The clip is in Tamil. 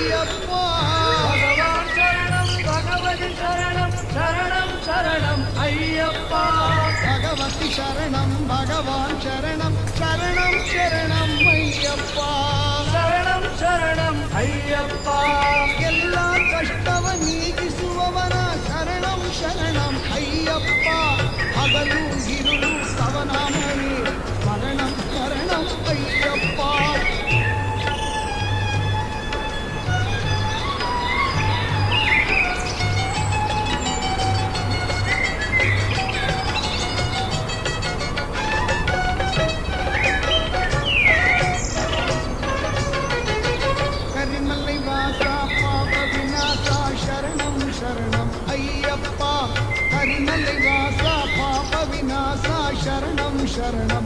ஐயப்பா. பகவான் சரணம் பகவதி சரணம் சரணம் சரணம் ஐயப்பா. பகவதி சரணம் பகவான் சரணம் சரணம் சரணம் ஐயப்பா. சரணம் சரணம் ஐயப்பா. எல்லா ಕಷ್ಟವ ನೀಗಿಸುವವನ ಶರಣಂ ಶರಣಂ ಅಯ್ಯಪ್ಪ. ಹಗಲು ಇರುಳು ತವನಾಮನೇ ಶರಣಂ ಶರಣಂ ಅಯ್ಯಪ್ಪ. கரிமலை வாசா பாப விநாசா ಶರಣಂ ಶರಣಂ ಅಯ್ಯಪ್ಪ. ಕರಿಮಲೆ ವಾಸ ಪಾಪ ವಿನಾಶ ಶರಣಂ ಶರಣಂ